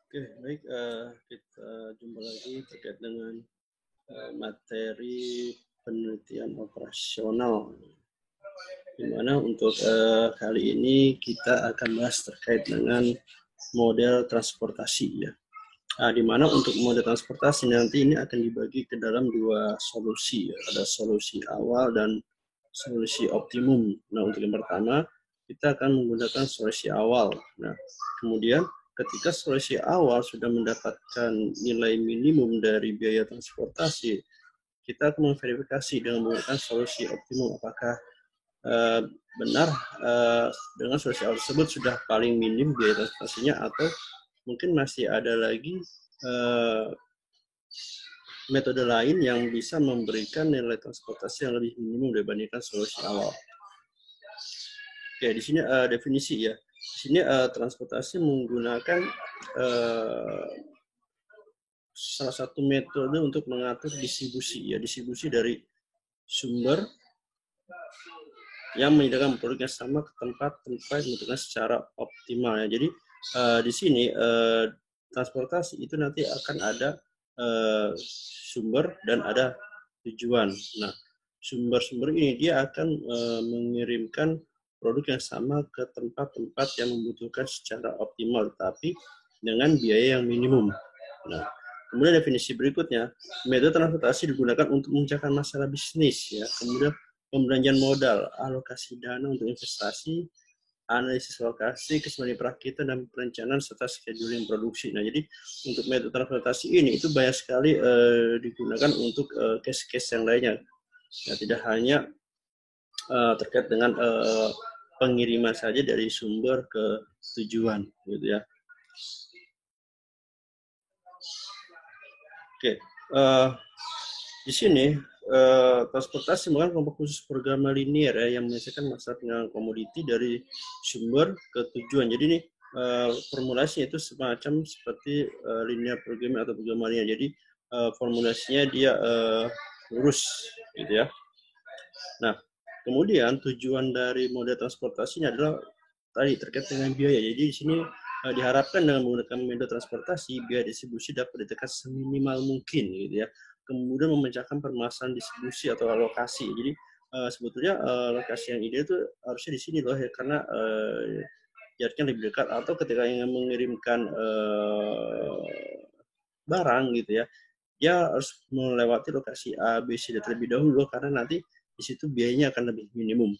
Oke, baik. Kita jumpa lagi terkait dengan materi penelitian operasional. Di mana untuk kali ini kita akan bahas terkait dengan model transportasi ya. Di mana untuk model transportasi nanti ini akan dibagi ke dalam dua solusi ya. Ada solusi awal dan solusi optimum. Nah, untuk yang pertama kita akan menggunakan solusi awal. Nah, kemudian ketika solusi awal sudah mendapatkan nilai minimum dari biaya transportasi, kita akan memverifikasi dengan menggunakan solusi optimum apakah benar dengan solusi awal tersebut sudah paling minim biaya transportasinya atau mungkin masih ada lagi metode lain yang bisa memberikan nilai transportasi yang lebih minimum dibandingkan solusi awal. Oke, di sini definisi ya. Di sini transportasi menggunakan salah satu metode untuk mengatur distribusi ya, distribusi dari sumber yang menyediakan produk yang sama ke tempat-tempat yang secara optimal ya. Jadi di sini transportasi itu nanti akan ada sumber dan ada tujuan. Nah, sumber-sumber ini dia akan mengirimkan produk yang sama ke tempat-tempat yang membutuhkan secara optimal, tapi dengan biaya yang minimum. Nah, kemudian definisi berikutnya, metode transportasi digunakan untuk memecahkan masalah bisnis, ya. Kemudian pembelanjaan modal, alokasi dana untuk investasi, analisis lokasi, keseimbangan perakitan dan perencanaan serta scheduling produksi. Nah, jadi untuk metode transportasi ini itu banyak sekali digunakan untuk case-case yang lainnya. Ya, tidak hanya terkait dengan pengiriman saja dari sumber ke tujuan, gitu ya. Oke, di sini transportasi merupakan kelompok khusus program linear ya, yang menyelesaikan masalah pengelolaan komoditi dari sumber ke tujuan. Jadi ini formulasinya itu semacam seperti linear programming atau program linear. Jadi formulasinya dia lurus, gitu ya. Nah, kemudian tujuan dari moda transportasinya adalah tadi terkait dengan biaya. Jadi di sini diharapkan dengan menggunakan metode transportasi, biaya distribusi dapat ditekan seminimal mungkin, gitu ya. Kemudian memecahkan permasalahan distribusi atau alokasi. Jadi sebetulnya lokasi yang ideal itu harusnya di sini loh ya, karena jaraknya lebih dekat, atau ketika ingin mengirimkan barang gitu ya, dia harus melewati lokasi A, B, C terlebih dahulu karena nanti di situ biayanya akan lebih minimum.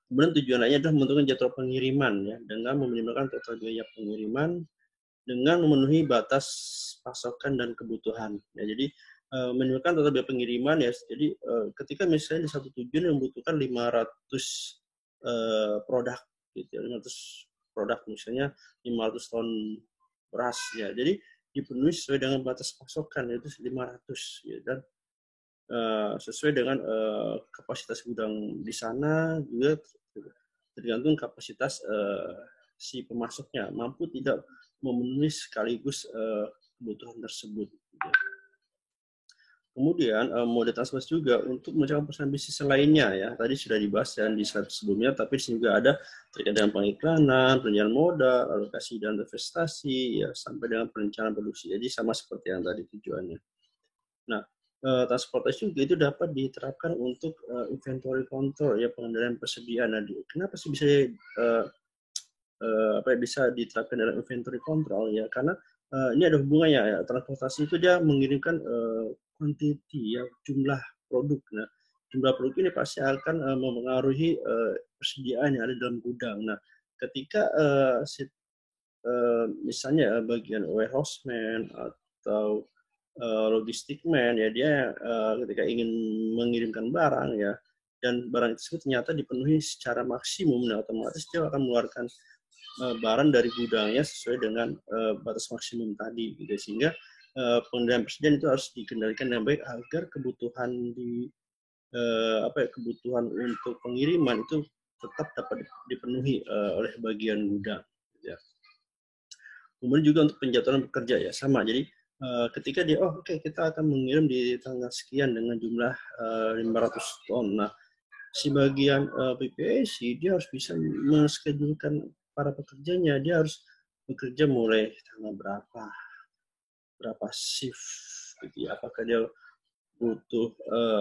Kemudian tujuan lainnya adalah membentukkan jadwal pengiriman ya, dengan meminimalkan total biaya pengiriman dengan memenuhi batas pasokan dan kebutuhan. Ya, jadi meminimalkan total biaya pengiriman ya. Jadi ketika misalnya di satu tujuan yang membutuhkan 500 produk gitu ya, 500 produk misalnya 500 ton beras ya. Jadi dipenuhi sesuai dengan batas pasokan yaitu 500 ya, dan sesuai dengan kapasitas gudang di sana juga tergantung kapasitas si pemasoknya mampu tidak memenuhi sekaligus kebutuhan tersebut. Kemudian mode transportasi juga untuk memecahkan persoalan bisnis lainnya ya. Tadi sudah dibahas dan di slide sebelumnya, tapi di sini juga ada terkait dengan pengiklanan, perencanaan modal, alokasi dan investasi ya, sampai dengan perencanaan produksi. Jadi sama seperti yang tadi tujuannya. Nah, transportasi juga itu dapat diterapkan untuk inventory control ya, pengendalian persediaan. Nah, kenapa sih bisa bisa diterapkan dalam inventory control ya? Karena ini ada hubungannya ya. Transportasi itu dia mengirimkan quantity ya, jumlah produk. Nah, jumlah produk ini pasti akan mempengaruhi persediaan yang ada dalam gudang. Nah, ketika misalnya bagian warehouseman atau logistik man ya, dia ketika ingin mengirimkan barang ya, dan barang tersebut ternyata dipenuhi secara maksimum, nah otomatis dia akan mengeluarkan barang dari gudangnya sesuai dengan batas maksimum tadi gitu, sehingga pengendalian persediaan itu harus dikendalikan dengan baik agar kebutuhan kebutuhan untuk pengiriman itu tetap dapat dipenuhi oleh bagian gudang gitu ya. Kemudian juga untuk penjadwalan pekerja ya sama. Jadi ketika dia kita akan mengirim di tanggal sekian dengan jumlah 500 ton. Nah, si bagian PPAC dia harus bisa menschedulkan para pekerjanya. Dia harus bekerja mulai tanggal berapa shift gitu ya, apakah dia butuh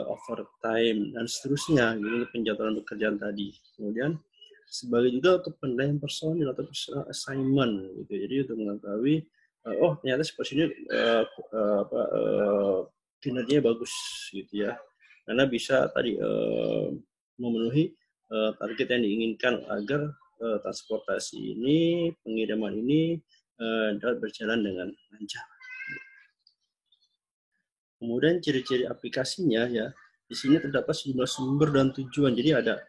overtime dan seterusnya gitu, penjadwalan pekerjaan tadi. Kemudian sebagai juga untuk penilaian personil atau personal assignment gitu. Jadi untuk mengetahui oh ternyata si personil kinerjanya bagus gitu ya, karena bisa tadi memenuhi target yang diinginkan agar transportasi ini, pengiriman ini dapat berjalan dengan lancar. Kemudian ciri-ciri aplikasinya ya, di sini terdapat sejumlah sumber dan tujuan. Jadi ada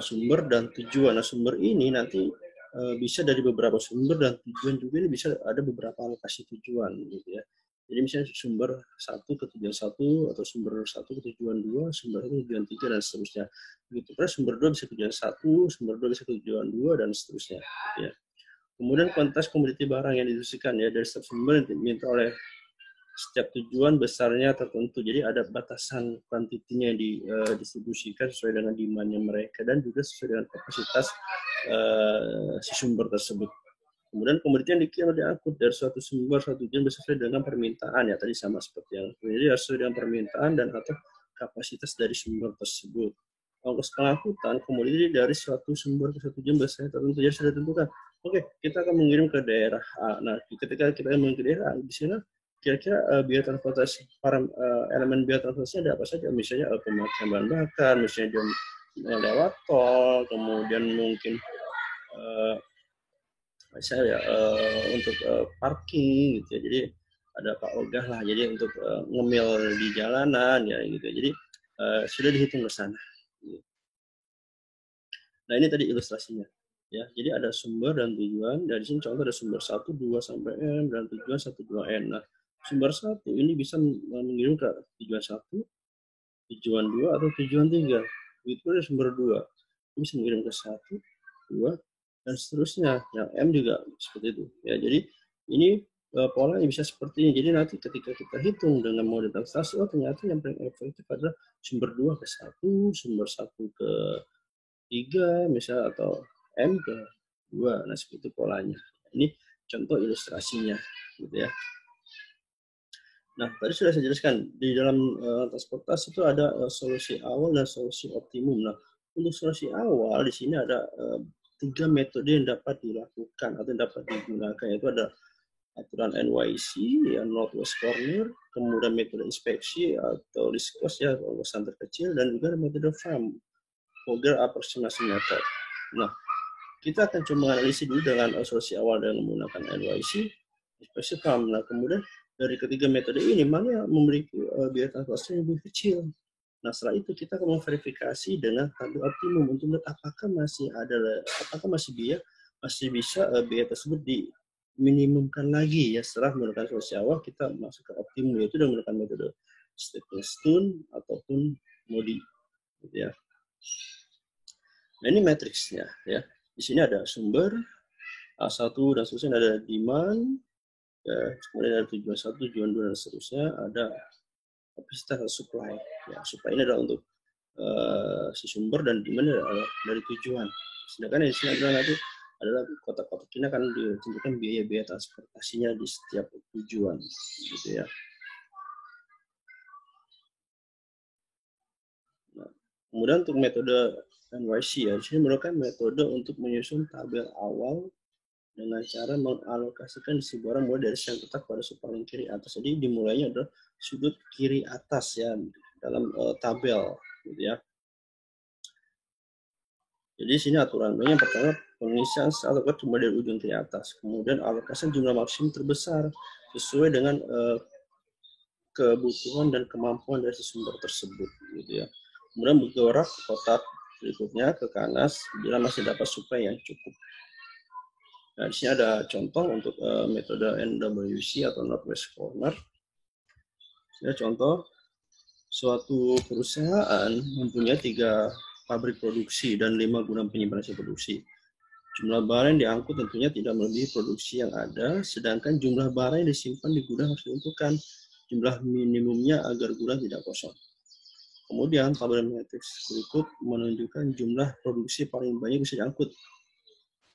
sumber dan tujuan. Nah, sumber ini nanti bisa dari beberapa sumber, dan tujuan juga ini bisa ada beberapa alokasi tujuan gitu ya. Jadi misalnya sumber 1 ke tujuan 1, atau sumber 1 ke tujuan 2, sumber 1 ke tujuan 3, dan seterusnya. Begitu pula sumber 2 bisa ke tujuan 1, sumber 2 bisa ke tujuan 2, dan seterusnya. Gitu ya. Kemudian kuantitas komoditi barang yang didistribusikan ya, dari setiap sumber yang diminta oleh setiap tujuan besarnya tertentu. Jadi ada batasan kuantitinya yang didistribusikan sesuai dengan demand-nya mereka, dan juga sesuai dengan kapasitas si sumber tersebut. Kemudian komoditi yang dikirim diangkut dari suatu sumber, suatu tujuan sesuai dengan permintaan ya, tadi sama seperti yang jadi sesuai dengan permintaan dan atau kapasitas dari sumber tersebut. Ongkos pengangkutan komoditi dari suatu sumber ke suatu tujuan biasanya tertentu, jadi sudah ditentukan. Oke, kita akan mengirim ke daerah A. Nah, ketika kita mengirim ke daerah A, di sini kira-kira biaya transportasi, para elemen biaya transportasi ada apa saja? Misalnya pemakaian bahan bakar, misalnya dia lewat tol, kemudian mungkin misalnya untuk parking gitu ya. Jadi ada Pak Ogah lah, jadi untuk ngemil di jalanan ya gitu. Jadi sudah dihitung ke sana. Nah, ini tadi ilustrasinya. Ya, jadi ada sumber dan tujuan. Dari sini contoh ada sumber 1, 2 sampai N, dan tujuan 1, 2, N. Nah, sumber 1 ini bisa mengirim ke tujuan 1, tujuan 2, atau tujuan 3. Begitu ada sumber 2. Ini bisa mengirim ke 1, 2, dan seterusnya. Yang M juga seperti itu. Ya, jadi ini polanya bisa seperti ini. Jadi nanti ketika kita hitung dengan mode transaksi, oh ternyata yang paling efektif adalah sumber 2 ke 1, sumber 1 ke 3 misal, atau M ke 2. Nah, seperti polanya. Ini contoh ilustrasinya gitu ya. Nah, tadi sudah saya jelaskan di dalam transportasi itu ada solusi awal dan solusi optimum. Nah, untuk solusi awal di sini ada 3 metode yang dapat dilakukan atau yang dapat digunakan, yaitu ada aturan NYC ya, Northwest Corner, kemudian metode inspeksi atau least cost ya, ongkosan terkecil, dan juga metode FAM, Fogger Approximation Method. Nah, kita akan coba menganalisis dulu dengan solusi awal dengan menggunakan NYC, inspeksi FAM. Nah, kemudian dari ketiga metode ini mana yang memiliki biaya transaksi yang lebih kecil. Nah, setelah itu kita akan memverifikasi dengan tabel optimum untuk melihat apakah masih bisa biaya tersebut diminimumkan lagi ya. Setelah menggunakan solusi awal, kita masuk ke optimum, yaitu dengan menggunakan metode stepping stone ataupun MODI gitu ya. Nah, ini matriksnya ya. Di sini ada sumber A1 dan seterusnya, ada demand ya, kemudian ada tujuan 1, tujuan 2, dan seterusnya. Ada kapasitas atau supply ya. Supply ini adalah untuk si sumber, dan demand adalah dari tujuan. Sedangkan di sini adalah kotak-kotak ini akan ditentukan biaya-biaya transportasinya di setiap tujuan gitu ya. Nah, kemudian untuk metode NYC ya, di sini merupakan metode untuk menyusun tabel awal dengan cara mengalokasikan isi barang mulai dari yang letak pada sudut paling kiri atas. Jadi dimulainya adalah sudut kiri atas ya dalam tabel gitu ya. Jadi sini aturan yang pertama, pengisian alokasi cuma dari ujung kiri atas, kemudian alokasi jumlah maksimum terbesar sesuai dengan kebutuhan dan kemampuan dari sumber tersebut gitu ya. Kemudian bergerak ke kotak berikutnya ke kanan bila masih dapat supply yang cukup. Nah, di sini ada contoh untuk metode NWC atau Northwest Corner. Ini contoh suatu perusahaan mempunyai 3 pabrik produksi dan 5 gudang penyimpanan hasil produksi. Jumlah barang yang diangkut tentunya tidak melebihi produksi yang ada, sedangkan jumlah barang yang disimpan di gudang harus ditentukan jumlah minimumnya agar gudang tidak kosong. Kemudian tabel matriks berikut menunjukkan jumlah produksi paling banyak bisa diangkut.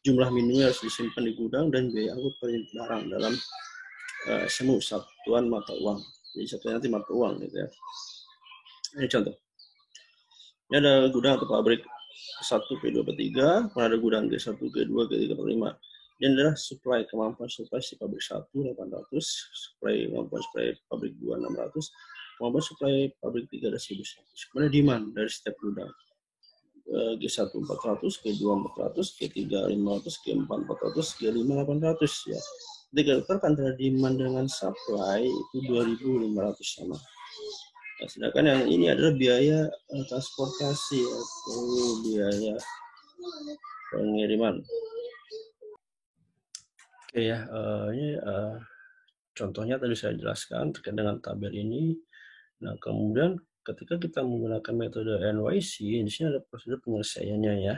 jumlah minimum harus disimpan di gudang dan biaya angkut per unit barang dalam SMU, satuan mata uang. Jadi satunya nanti mata uang gitu ya. Ini contoh. Ini ada gudang atau pabrik 1 P2 P3, ada gudang G1, G2, G3, G5. Ini adalah kemampuan supply si pabrik 1 800, kemampuan supply pabrik 2 600, kemampuan supply pabrik 3 ada 1100. Kemudian demand dari setiap gudang. G1 400, G2 400, G3 500, G4 400, G5 800 ya. Dikalikan antara demand dengan supply itu 2.500 sama. Nah, sedangkan yang ini adalah biaya transportasi atau biaya pengiriman. Oke ya, ini contohnya tadi saya jelaskan terkait dengan tabel ini. Nah, kemudian ketika kita menggunakan metode NYC, di sini ada prosedur penyelesaiannya ya.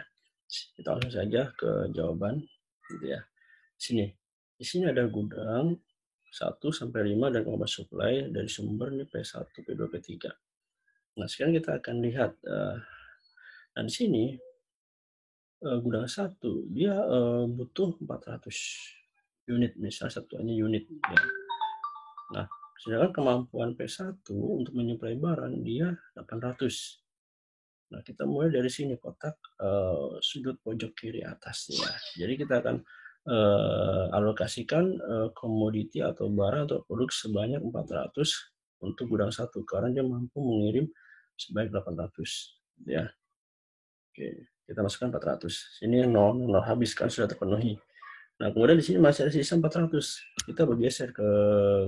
Kita langsung saja ke jawaban, gitu ya. Di sini ada gudang 1 sampai 5 dan kemampuan supply dari sumber ini P1, P2, P3. Nah, sekarang kita akan lihat. Nah, di sini gudang 1 dia butuh 400 unit, misalnya satuannya unit. Ya. Nah, sedangkan kemampuan P1 untuk menyuplai barang dia 800. Nah, kita mulai dari sini kotak sudut pojok kiri atas ya. Jadi kita akan alokasikan komoditi atau barang atau produk sebanyak 400 untuk gudang 1 karena dia mampu mengirim sebanyak 800 ya. Oke, kita masukkan 400. Sini 0 habis kan sudah terpenuhi. Nah, kemudian di sini masih ada sisa 400. Kita bergeser ke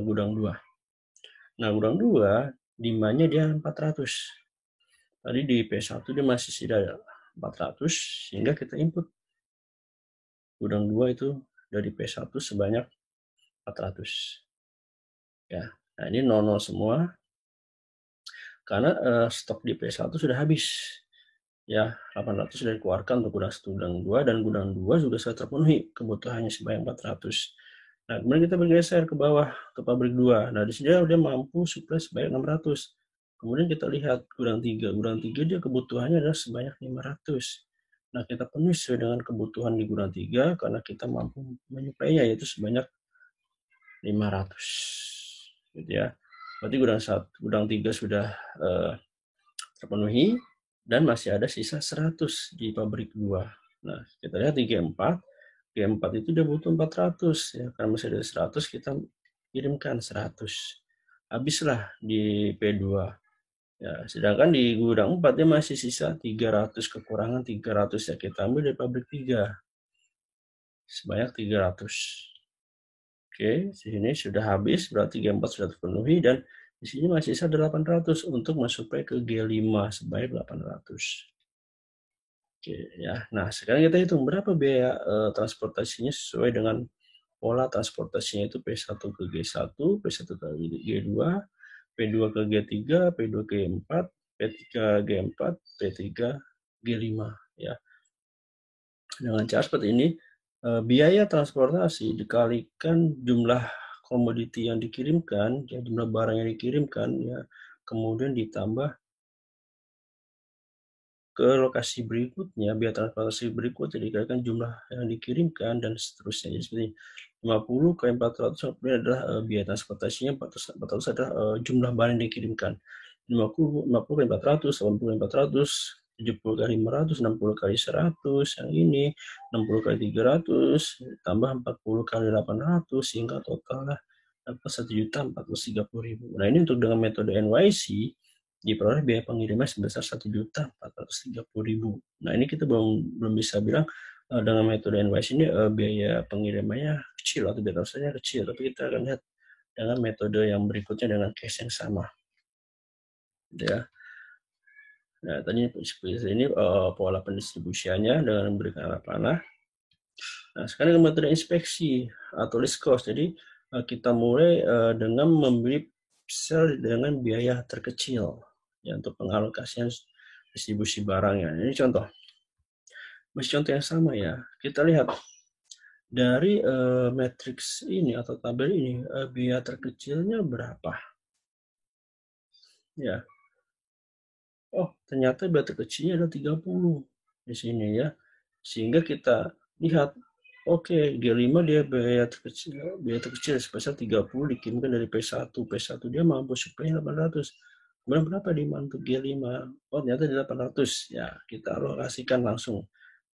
gudang 2. Nah, gudang 2 demand-nya dia 400. Tadi di P1 dia masih sisa 400 sehingga kita input gudang 2 itu dari P1 sebanyak 400. Ya. Nah, ini 00 semua karena stok di P1 sudah habis. Ya, 800 sudah dikeluarkan untuk gudang 2 dan gudang 2 juga sudah terpenuhi kebutuhannya sebanyak 400. Nah, kemudian kita bergeser ke bawah ke pabrik 2. Nah, di sini dia mampu suplai sebanyak 600. Kemudian kita lihat gudang 3. Gudang 3 dia kebutuhannya adalah sebanyak 500. Nah, kita penuhi sesuai dengan kebutuhan di gudang 3 karena kita mampu menyuplainya yaitu sebanyak 500. Gitu ya. Berarti gudang 3 sudah terpenuhi dan masih ada sisa 100 di pabrik 2. Nah, kita lihat di G4. G4 itu dia butuh 400 ya. Karena masih ada 100 kita kirimkan 100. Habislah di P2. Ya, sedangkan di gudang 4 dia masih sisa 300, kekurangan 300 ya, kita ambil dari pabrik 3. Sebanyak 300. Oke, sini sudah habis, berarti G4 sudah terpenuhi dan di sini masih sisa 800 untuk mensuplai ke G5 sebanyak 800. Oke ya. Nah, sekarang kita hitung berapa biaya transportasinya sesuai dengan pola transportasinya itu P1 ke G1, P1 ke G2, P2 ke G3, P2 ke G4, P3 G4, P3 G5 ya. Dengan cara seperti ini, biaya transportasi dikalikan jumlah komoditi yang dikirimkan, ya, jumlah barang yang dikirimkan, ya, kemudian ditambah ke lokasi berikutnya, biaya transportasi berikutnya dikalikan jumlah yang dikirimkan dan seterusnya. Jadi seperti 50 kali 400 adalah biaya transportasinya, 400 adalah jumlah barang yang dikirimkan. 50 kali 400, 80 kali 400, 70 kali 500, 60 kali 100, yang ini 60 kali 300, tambah 40 kali 800, sehingga totalnya dapat 1.430.000. Nah, ini untuk dengan metode NYC, diperoleh biaya pengiriman sebesar 1.430.000. Nah, ini kita belum bisa bilang dengan metode NYC ini biaya pengirimannya kecil atau biaya transaksinya kecil, tapi kita akan lihat dengan metode yang berikutnya dengan case yang sama. Ya. Nah, tadi seperti ini pola pendistribusiannya dengan memberikan arah panah. Nah, sekarang dengan metode inspeksi atau list cost. Jadi kita mulai dengan membeli sel dengan biaya terkecil ya untuk pengalokasian distribusi barangnya. Ini contoh. Masih contoh yang sama ya. Kita lihat dari matriks ini atau tabel ini biaya terkecilnya berapa? Ya. Oh, ternyata biaya terkecilnya adalah 30 di sini ya. Sehingga kita lihat Oke, G5 dia biaya terkecil sebesar 30 dikirimkan dari P1. P1 dia mampu supply 800. Kemudian berapa demand untuk G5? Oh, ternyata di 800. Ya, kita alokasikan langsung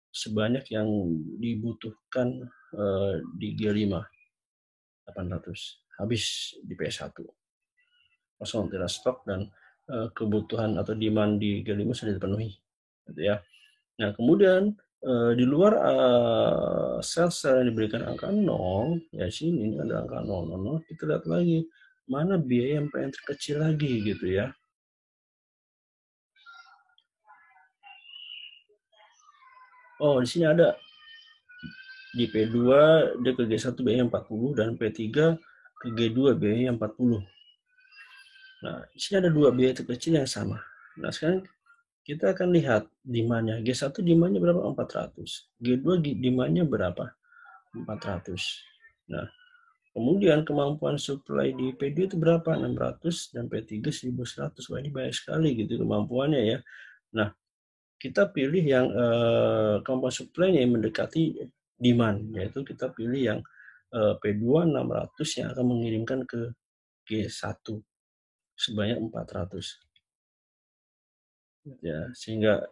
sebanyak yang dibutuhkan di G5. 800. Habis di P1. Kosong, tidak stok, dan kebutuhan atau demand di G5 sudah dipenuhi. Gitu ya. Nah, kemudian di luar sel-sel yang diberikan angka 0, ya sini ini ada angka 0, kita lihat lagi mana biaya yang paling terkecil lagi gitu ya. Oh, di sini ada di P2 dia ke G1 biaya 40 dan P3 ke G2 biaya 40. Nah, di sini ada dua biaya terkecil yang sama. Nah, sekarang kita akan lihat demand-nya. G1 demand-nya berapa? 400. G2 demand-nya berapa? 400. Nah, kemudian kemampuan supply di P2 itu berapa? 600 dan P3 1100. Wah, ini banyak sekali gitu kemampuannya ya. Nah, kita pilih yang kemampuan supply yang mendekati demand, yaitu kita pilih yang P2 600 yang akan mengirimkan ke G1 sebanyak 400. Ya, sehingga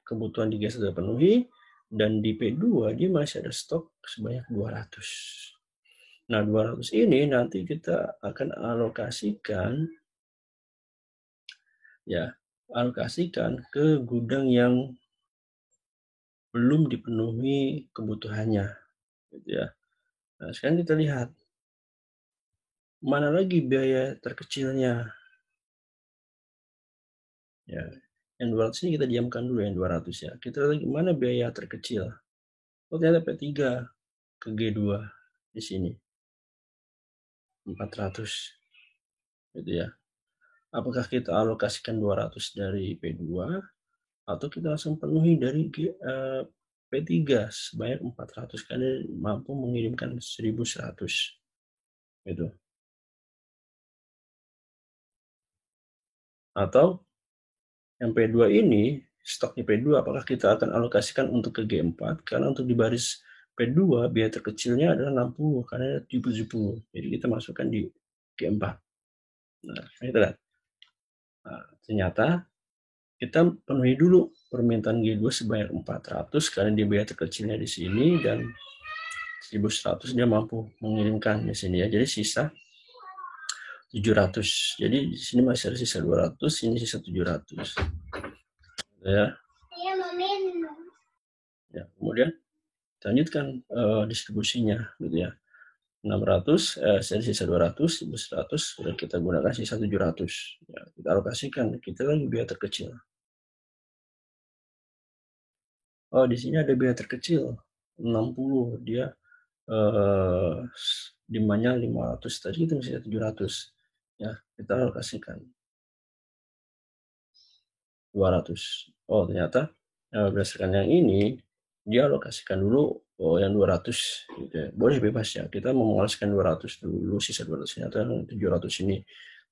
kebutuhan di G1 sudah penuhi dan di P2 dia masih ada stok sebanyak 200. Nah, 200 ini nanti kita akan alokasikan ke gudang yang belum dipenuhi kebutuhannya, gitu ya. Nah, sekarang kita lihat mana lagi biaya terkecilnya. Ya, yang 200 ini kita diamkan dulu yang 200 ya. Kita lihat lagi mana biaya terkecil. Oh, ternyata P3 ke G2 di sini 400, gitu ya. Apakah kita alokasikan 200 dari P2 atau kita langsung penuhi dari P3 sebanyak 400 karena mampu mengirimkan 1100 gitu. Atau yang P2 ini, stoknya P2 apakah kita akan alokasikan untuk ke G4 karena untuk di baris P2 biaya terkecilnya adalah 60 karena 70. Jadi kita masukkan di G4. Nah, kita lihat. Nah, ternyata kita penuhi dulu permintaan G2 sebanyak 400 karena dia biaya terkecilnya di sini dan 1100 dia mampu mengirimkan di sini ya. Jadi sisa 700. Jadi di sini masih ada sisa 200, ini sisa 700. Ya. Ya, kemudian lanjutkan distribusinya gitu ya. 600, sisa 200, 1100 sudah kita gunakan sisa 700. Ya, kita alokasikan, kita lagi biaya terkecil. Oh, di sini ada biaya terkecil 60, dia demandnya 500, tadi kita masih 700. Ya, kita alokasikan 200. Oh, ternyata berdasarkan yang ini dia alokasikan dulu yang 200 gitu ya. Boleh bebas ya. Kita mau mengalokasikan 200 dulu, sisa 200 ternyata 700 ini.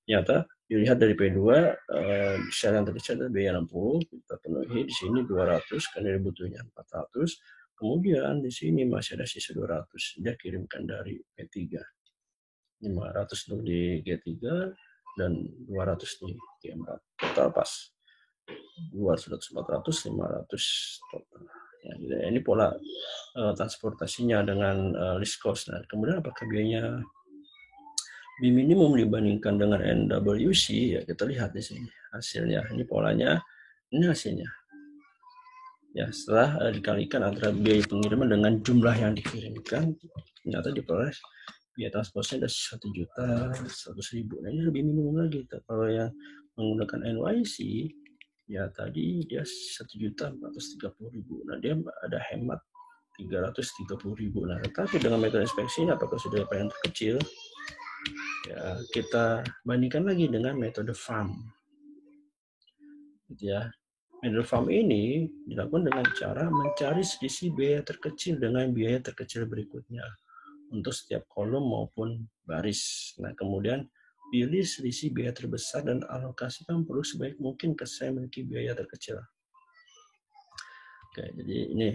Ternyata dilihat dari P2 sel yang terkecil adalah biaya 60, kita penuhi di sini 200 karena dia butuhnya 400. Kemudian di sini masih ada sisa 200. Dia kirimkan dari P3. 500 untuk di G3 dan 200 di G4. Total pas. 200, 400, 500 total. Ya, gitu ya. Ini pola transportasinya dengan list cost. Nah, kemudian apakah biayanya lebih minimum dibandingkan dengan NWC? Ya, kita lihat di sini hasilnya. Ini polanya, ini hasilnya. Ya, setelah dikalikan antara biaya pengiriman dengan jumlah yang dikirimkan, ternyata diperoleh biaya transportasinya ada 1.100.000. Nah, ini lebih minimum lagi. Kalau yang menggunakan NYC, ya tadi dia 1.430.000. Nah, dia ada hemat 330.000. Nah, tetapi dengan metode inspeksi ini apakah sudah paling terkecil? Ya, kita bandingkan lagi dengan metode FAM. Gitu ya. Metode FAM ini dilakukan dengan cara mencari selisih biaya terkecil dengan biaya terkecil berikutnya untuk setiap kolom maupun baris. Nah, kemudian pilih selisih biaya terbesar dan alokasikan perlu sebaik mungkin ke saya memiliki biaya terkecil. Oke, jadi ini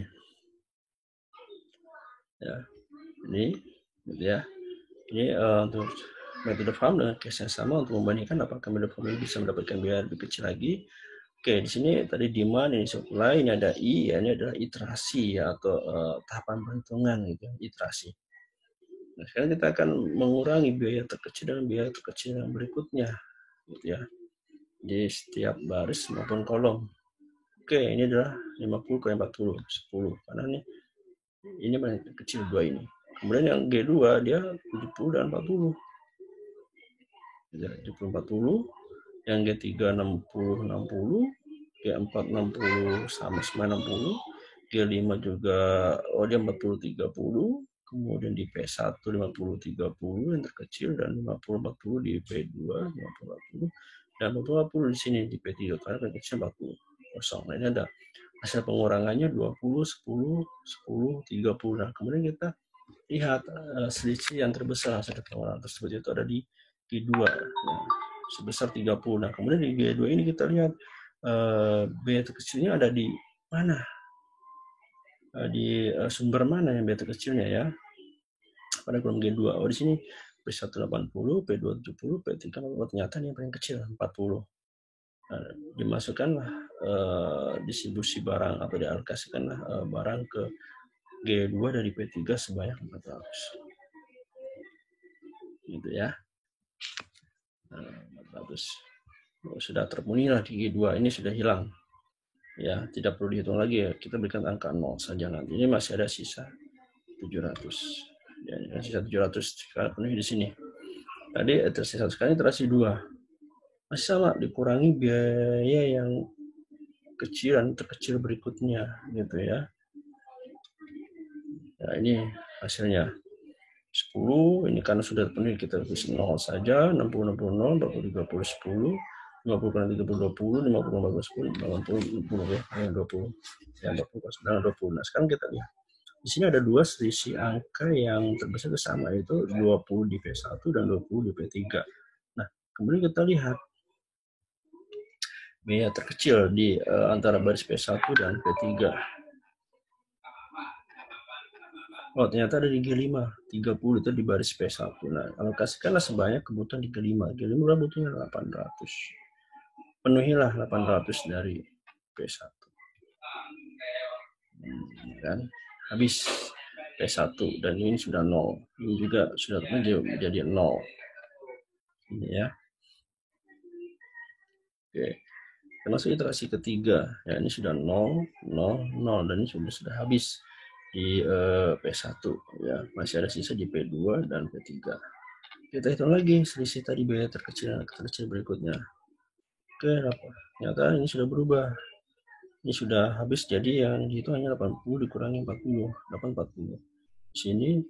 Ya, ini gitu ya. Ini untuk metode farm dengan case yang sama untuk membandingkan apakah metode farm ini bisa mendapatkan biaya lebih kecil lagi. Oke, di sini tadi demand, ini supply, ini ada I, ya, ini adalah iterasi ya, atau tahapan perhitungan gitu, iterasi. Nah, sekarang kita akan mengurangi biaya terkecil dan biaya terkecil yang berikutnya, gitu ya, di setiap baris maupun kolom. Oke, ini adalah 50 ke 40, 10, karena ini paling kecil dua ini. Kemudian yang G2 dia 70 dan 40. 70 40, yang G3 60 60, G4 60 sama 60, G5 juga dia 40 30, kemudian di P1 50 30 yang terkecil, dan 50 40 di P2 50 40, dan 50 40 di sini di P3 karena yang kecil 40 kosong. Nah, ini ada hasil pengurangannya 20 10 10 30. Nah, kemudian kita lihat selisih yang terbesar hasil pengurangan tersebut itu ada di G2 sebesar 30. Nah, kemudian di G2 ini kita lihat biaya terkecilnya ada di mana? Di sumber mana yang biaya terkecilnya ya? Pada kolom G2. Oh, di sini P1 80, P2 70, P3 ternyata yang paling kecil 40. Nah, dimasukkanlah distribusi barang atau dialokasikanlah barang ke G2 dari P3 sebanyak 400. Gitu ya. 400. Sudah terpenuhi lah di G2, ini sudah hilang. Ya, tidak perlu dihitung lagi ya. Kita berikan angka 0 saja nanti. Ini masih ada sisa 700. Ya, sisa 700 sekarang penuhi di sini. Tadi tersisa sekali terasi 2. Masih sama, dikurangi biaya yang kecil dan terkecil berikutnya gitu ya. Nah, ini hasilnya 10, ini karena sudah terpenuhi kita tulis 0 saja, 60 60 0, 40 30 10, 50 kali 30 20, 50 40 10, 80 60 ya, 20. Ya, 20 20. Nah, sekarang kita lihat. Di sini ada dua selisih angka yang terbesar sama, yaitu 20 di P1 dan 20 di P3. Nah, kemudian kita lihat biaya terkecil di antara baris P1 dan P3. Oh, ternyata ada di G5, 30 itu di baris P1. Nah, alokasikanlah sebanyak kebutuhan di G5. G5 butuhnya 800. Penuhilah 800 dari P1. Kan? Habis P1 dan ini sudah 0. Ini juga sudah menjadi 0. Ini ya. Oke. Termasuk iterasi ketiga. Ya, ini sudah 0, 0, 0 dan ini sudah habis di P1 ya, masih ada sisa di P2 dan P3. Kita hitung lagi selisih tadi biaya terkecil dan terkecil berikutnya. Oke, ternyata ini sudah berubah. Ini sudah habis, jadi yang itu hanya 80 dikurangi 40, 840. Di sini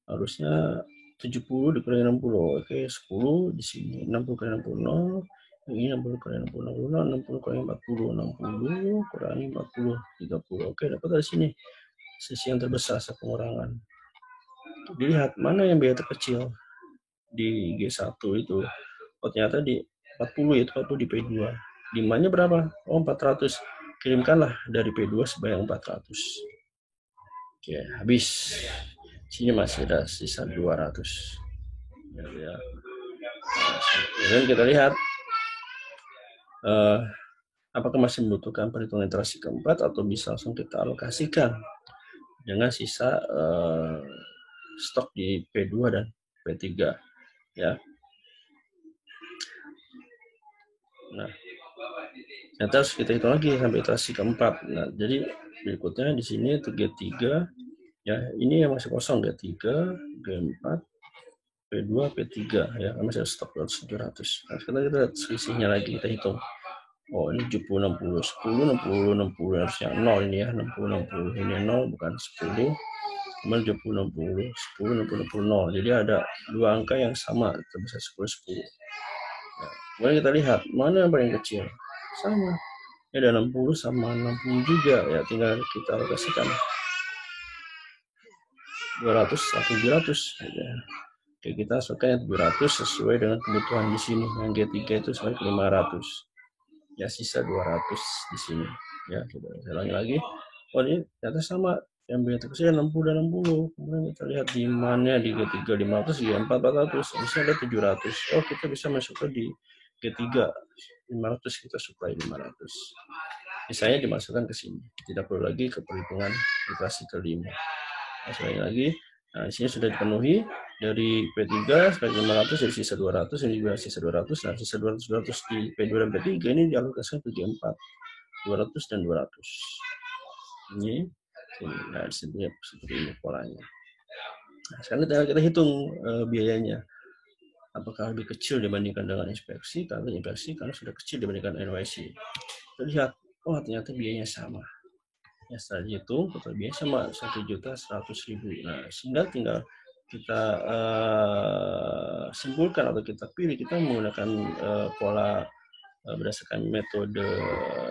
harusnya 70 dikurangi 60. Oke, 10 di sini 60 kali 60 0. Ini 60 kali 60 60, 60 kali 40 60 kurangi 40 30. Oke, dapat dari sini sisi yang terbesar pengurangan. Dilihat mana yang biaya terkecil di G1 itu. Oh, ternyata di 40 itu 40 di P2. Demandnya berapa? Oh, 400. Kirimkanlah dari P2 sebanyak 400. Oke, habis. Sini masih ada sisa 200. Ya. Kemudian kita lihat apakah masih membutuhkan perhitungan iterasi keempat atau bisa langsung kita alokasikan dengan sisa stok di P2 dan P3 ya. Nah, nanti harus kita hitung lagi sampai iterasi keempat. Nah, jadi berikutnya di sini itu G3 ya, ini yang masih kosong G3, G4, P2, P3 ya, masih ada stok 700. Nah, sekarang kita lihat selisihnya lagi, kita hitung. Oh, ini 70 60 10 60 60 harusnya 0 ini ya, 60 60 ini 0 bukan 10. Kemudian 70 60 10 60 60 0. Jadi ada dua angka yang sama terbesar 10 10. Nah, kemudian kita lihat mana yang paling kecil. Sama. Ini ada 60 sama 60 juga ya, tinggal kita alokasikan 200 atau 700 ya. Oke, kita masukkan yang 700 sesuai dengan kebutuhan di sini. Yang G3 itu sebanyak 500. Ya, sisa 200 di sini. Ya, kita ulangi lagi. Oh, ini ternyata sama. yang biaya terkecil 60 dan 60. Kemudian kita lihat demand-nya di G3 500, G4 400, di sini ada 700. Oh, kita bisa masuk ke di G3 500, kita supply 500. Misalnya dimasukkan ke sini, tidak perlu lagi ke perhitungan iterasi kelima. Nah, sekali lagi, nah di sini sudah dipenuhi dari P3 sampai 500, jadi sisa 200, ini juga sisa 200. Nah, sisa 200 di P2 dan P3 ini dialokasikan ke G4, 200 dan 200. Ini, nah seperti ini polanya. Nah, sekarang kita hitung biayanya. Apakah lebih kecil dibandingkan dengan inspeksi? Kalau inspeksi karena sudah kecil dibandingkan NYC. Kita lihat, oh ternyata biayanya sama. Ya setelah dihitung, total biaya sama 1.100.000. Nah, sehingga tinggal kita simpulkan atau kita pilih, kita menggunakan pola berdasarkan metode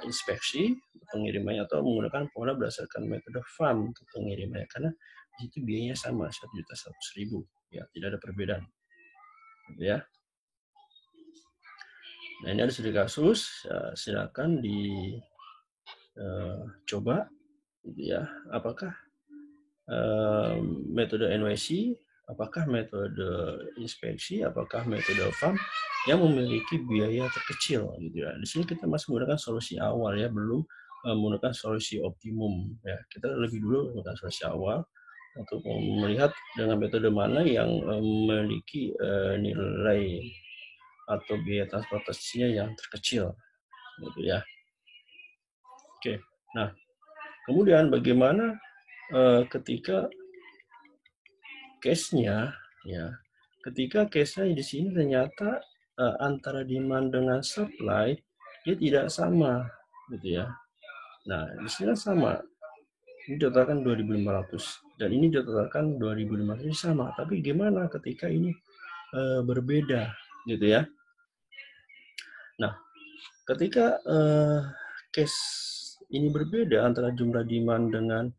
inspeksi pengirimannya atau menggunakan pola berdasarkan metode FAM untuk pengirimannya, karena di situ biayanya sama 1.100.000, ya tidak ada perbedaan, gitu ya. Nah, ini ada studi kasus, silakan dicoba, gitu ya. Apakah metode NYC, apakah metode inspeksi, apakah metode FAM yang memiliki biaya terkecil, gitu ya. Di sini kita masih menggunakan solusi awal ya, belum menggunakan solusi optimum ya. Kita lebih dulu menggunakan solusi awal untuk melihat dengan metode mana yang memiliki nilai atau biaya transportasinya yang terkecil, gitu ya. Oke, nah kemudian bagaimana ketika case-nya, ya, ketika case-nya di sini ternyata antara demand dengan supply dia tidak sama, gitu ya. Nah, di sini sama. Ini ditotalkan 2.500 dan ini ditotalkan 2.500, sama. Tapi gimana ketika ini berbeda, gitu ya. Nah, ketika case ini berbeda antara jumlah demand dengan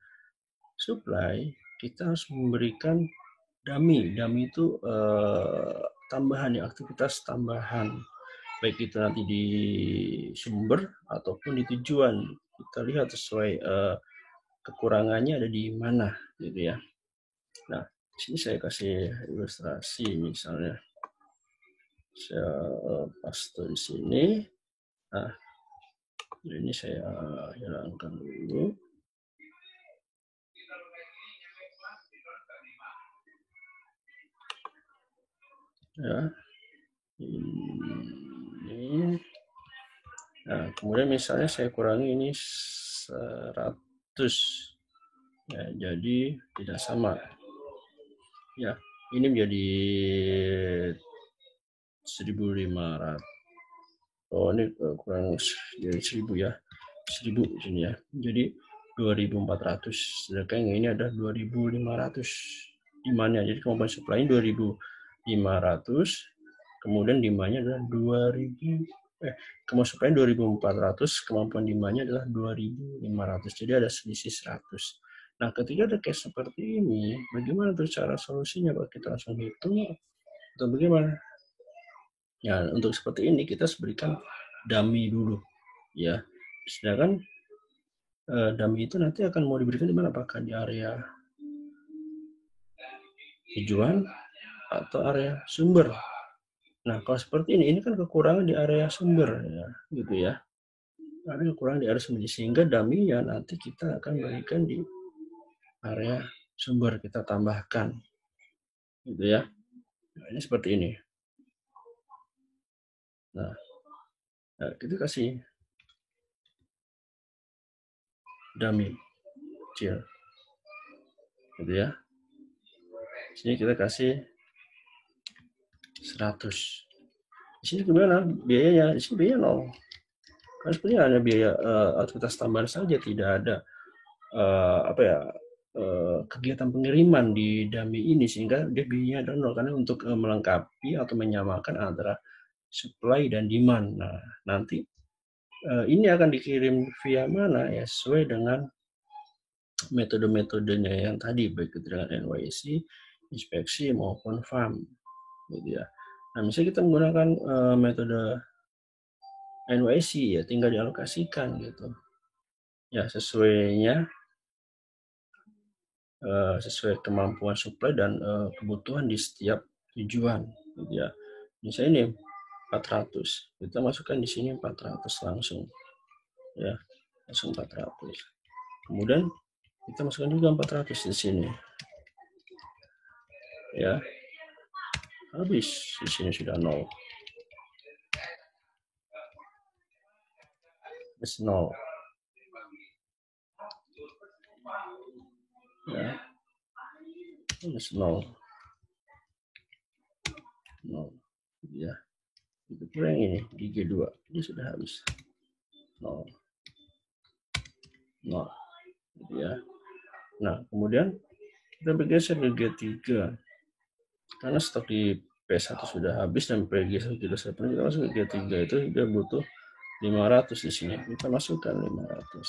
supply, kita harus memberikan dummy. Dummy itu tambahan ya, aktivitas tambahan. Baik itu nanti di sumber ataupun di tujuan. Kita lihat sesuai kekurangannya ada di mana, gitu ya. Nah, di sini saya kasih ilustrasi misalnya. Saya paste di sini. Nah, ini saya hilangkan dulu. Ya, ini. Nah, kemudian misalnya saya kurangi ini 100. Ya, jadi tidak sama. Ya, ini menjadi 1.500. Oh, ini kurang dari 1.000 ya. 1.000 di sini ya. Jadi 2.400. Sedangkan yang ini ada 2.500 demandnya. Jadi kemampuan supply 2.500. Kemudian demandnya adalah 2.000. Kemampuan supply 2.400. Kemampuan demandnya adalah 2.500. Jadi ada selisih 100. Nah, ketika ada case seperti ini, bagaimana tuh cara solusinya? Pak, kita langsung hitung atau bagaimana? Ya, untuk seperti ini kita harus berikan dummy dulu, ya. Sedangkan dummy itu nanti akan mau diberikan di mana? Apakah di area tujuan atau area sumber? Nah, kalau seperti ini kan kekurangan di area sumber, ya, gitu ya. Ada kekurangan di area sumber, sehingga dummy ya nanti kita akan berikan di area sumber, kita tambahkan, gitu ya. Nah, ini seperti ini. Nah, kita kasih dummy kecil, gitu ya. Sini kita kasih 100. Di sini gimana biayanya? Di sini biaya 0. Kan sebenarnya hanya biaya aktivitas tambahan saja, tidak ada kegiatan pengiriman di dummy ini, sehingga dia biayanya ada 0 karena untuk melengkapi atau menyamakan antara supply dan demand. Nah, nanti ini akan dikirim via mana ya, sesuai dengan metode-metodenya yang tadi, baik itu dengan NYC, inspeksi maupun FAM, gitu ya. Nah, misalnya kita menggunakan metode NYC ya, tinggal dialokasikan gitu. Ya, sesuainya sesuai kemampuan supply dan kebutuhan di setiap tujuan, gitu ya. Misalnya ini 400, kita masukkan di sini 400 langsung, ya, langsung 400. Kemudian kita masukkan juga 400 di sini, ya. Habis di sini sudah 0. Plus 0. Ya. Plus 0. 0. Ya. Itu pula yang ini di G2. Ini sudah habis. 0. 0. Gitu ya. Nah, kemudian kita bergeser ke G3. Karena stok di P1 sudah habis dan P1 sudah selesai, kita masuk ke G3 itu dia butuh 500 di sini. Kita masukkan 500.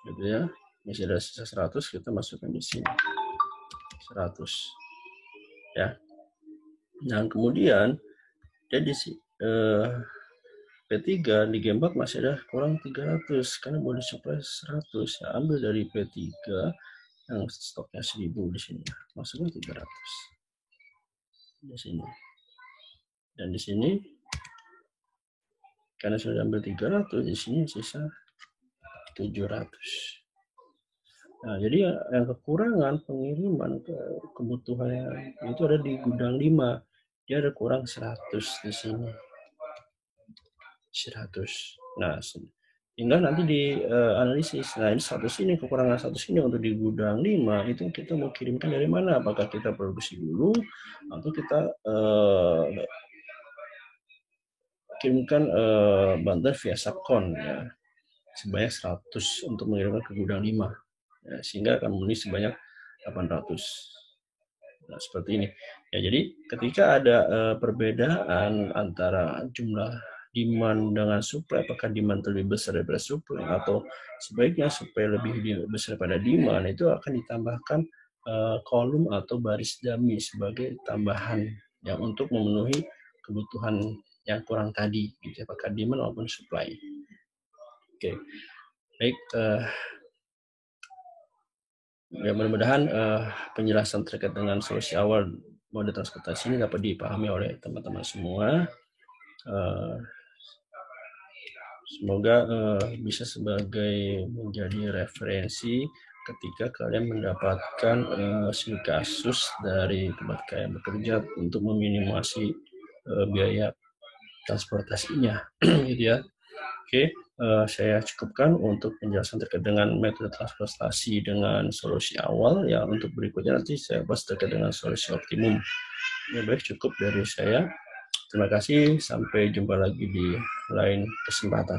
Gitu ya. Masih ada sisa 100, kita masukkan di sini. 100. Ya. Nah, kemudian jadi P3 di Gembak masih ada kurang 300 karena boleh supply 100. Ya, ambil dari P3 yang stoknya 1000 di sini. Masukkan 300. Di sini. Dan di sini karena sudah ambil 300, di sini sisa 700. Nah, jadi yang kekurangan pengiriman kebutuhan itu ada di gudang 5. Dia ada kurang 100 di sini. 100. Nah, tinggal nanti di analisis. Nah, ini 100 ini, kekurangan 100 ini untuk di gudang 5 itu kita mau kirimkan dari mana? Apakah kita produksi dulu atau kita kirimkan bantuan via subkon, ya, sebanyak 100 untuk mengirimkan ke gudang 5, ya, sehingga akan memenuhi sebanyak 800. Nah, seperti ini ya. Jadi ketika ada perbedaan antara jumlah demand dengan supply, apakah demand lebih besar daripada supply atau sebaiknya supply lebih besar daripada demand, itu akan ditambahkan kolom atau baris dummy sebagai tambahan ya untuk memenuhi kebutuhan yang kurang tadi, gitu, apakah demand maupun supply. Oke, baik. Ya, mudah-mudahan penjelasan terkait dengan solusi awal mode transportasi ini dapat dipahami oleh teman-teman semua. Semoga bisa sebagai menjadi referensi ketika kalian mendapatkan kasus dari tempat kalian bekerja untuk meminimasi biaya transportasinya, gitu ya. Oke, saya cukupkan untuk penjelasan terkait dengan metode transportasi dengan solusi awal. Ya, untuk berikutnya nanti saya bahas terkait dengan solusi optimum. Ya, baik, cukup dari saya. Terima kasih, sampai jumpa lagi di lain kesempatan.